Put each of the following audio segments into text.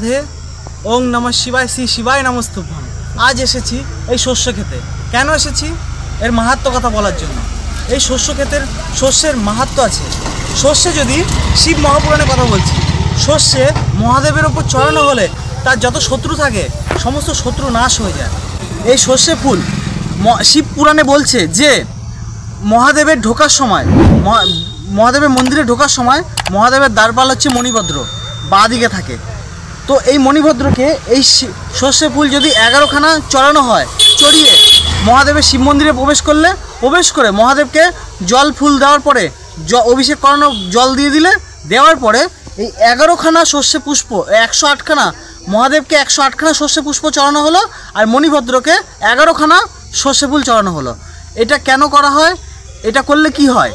রাধে। ওং নমঃ শিবায়, শ্রী শিবায় নমস্তুভ্যম। আজ এসেছি এই শস্য খেতে। কেন এসেছি? এর মাহাত্ম্য কথা বলার জন্য। এই শস্য ক্ষেতের শস্যের মাহাত্ম্য আছে। শস্যে যদি শিব মহাপুরাণের কথা বলছি, শস্যে মহাদেবের ওপর চড়ানো হলে তার যত শত্রু থাকে সমস্ত শত্রু নাশ হয়ে যায়। এই শস্যে ফুল শিব পুরাণে বলছে যে মহাদেবের ঢোকার সময়, মহাদেবের মন্দিরে ঢোকার সময় মহাদেবের দ্বারপাল হচ্ছে মণিভদ্র, বাঁ দিকে থাকে। তো এই মণিভদ্রকে এই সর্ষে ফুল যদি 11খানা চড়ানো হয়, চড়িয়ে মহাদেবের শিব মন্দিরে প্রবেশ করে মহাদেবকে জল ফুল দেওয়ার পরে অভিষেক করানো জল দিয়ে দিলে, দেওয়ার পরে এই 11খানা সর্ষে পুষ্প, 108খানা মহাদেবকে 108খানা সর্ষে পুষ্প চড়ানো হলো, আর মণিভদ্রকে 11খানা সর্ষে ফুল চড়ানো হলো। এটা কেন করা হয়? এটা করলে কি হয়?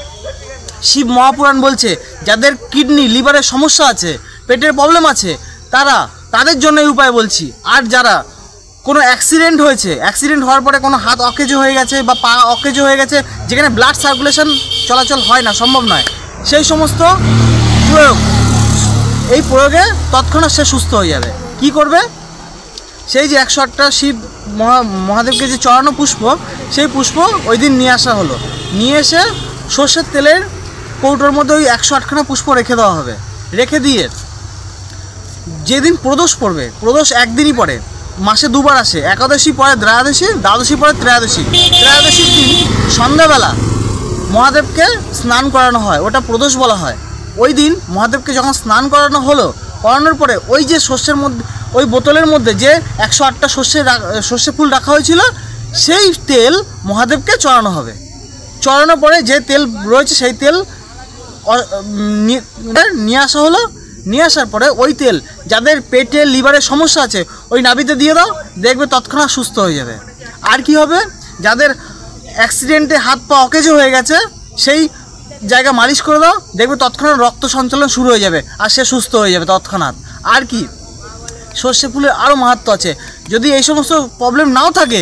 শিব মহাপুরাণ বলছে যাদের কিডনি লিভারের সমস্যা আছে, পেটের প্রবলেম আছে, তাদের জন্য এই উপায় বলছি। আর যারা কোনো অ্যাক্সিডেন্ট হয়েছে, অ্যাক্সিডেন্ট হওয়ার পরে কোনো হাত অকেজো হয়ে গেছে বা পা অকেজো হয়ে গেছে, যেখানে ব্লাড সার্কুলেশন চলাচল হয় না, সম্ভব নয়, সেই সমস্ত এই প্রয়োগে তৎক্ষণাৎ সে সুস্থ হয়ে যাবে। কি করবে? সেই যে 108টা শিব মহাদেবকে যে চড়ানো পুষ্প, সেই পুষ্প ওই দিন নিয়ে আসা হলো। নিয়ে এসে সর্ষের তেলের কৌটোর মধ্যে ওই 108খানা পুষ্প রেখে দেওয়া হবে। রেখে দিয়ে যেদিন প্রদোষ পড়বে, প্রদোষ একদিনই পড়ে, মাসে দুবার আসে, একাদশী পরে দ্বাদশী, দ্বাদশী পরে ত্রয়োদশী। ত্রয়োদশীর দিন সন্ধ্যাবেলা মহাদেবকে স্নান করানো হয়, ওটা প্রদোষ বলা হয়। ওই দিন মহাদেবকে যখন স্নান করানোর পরে ওই যে শস্যের মধ্যে, ওই বোতলের মধ্যে যে 108টা সর্ষে ফুল রাখা হয়েছিল, সেই তেল মহাদেবকে চড়ানো হবে। চড়ানোর পরে যে তেল রয়েছে সেই তেল নিয়ে আসা হলো। নিয়ে আসার পরে ওই তেল যাদের পেটে লিভারের সমস্যা আছে ওই নাভিতে দিয়ে দাও, দেখবে তৎক্ষণাৎ সুস্থ হয়ে যাবে। আর কি হবে? যাদের অ্যাক্সিডেন্টে হাত পা অকেজো হয়ে গেছে সেই জায়গা মালিশ করে দাও, দেখবে তৎক্ষণাৎ রক্ত সঞ্চালন শুরু হয়ে যাবে আর সে সুস্থ হয়ে যাবে তৎক্ষণাৎ। আর কি? সর্ষে ফুলের আরও মাহাত্ম্য আছে। যদি এই সমস্ত প্রবলেম নাও থাকে,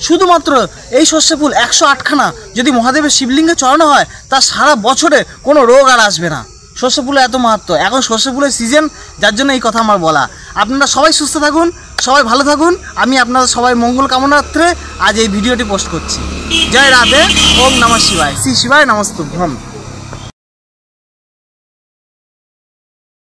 শুধুমাত্র এই সর্ষে ফুল 108খানা যদি মহাদেবের শিবলিঙ্গে চড়ানো হয়, তার সারা বছরে কোনো রোগ আর আসবে না। সর্ষে ফুলের এত মাহাত্ম্য। এখন সর্ষে ফুলের সিজন, যার জন্য এই কথা আমার বলা। আপনারা সবাই সুস্থ থাকুন, সবাই ভালো থাকুন। আমি আপনাদের সবাই মঙ্গল কামনার্থে আজ এই ভিডিওটি পোস্ট করছি। জয় রাধে। ওম নমঃ শিবায়, শ্রী শিবায় নমস্তুভ্যম।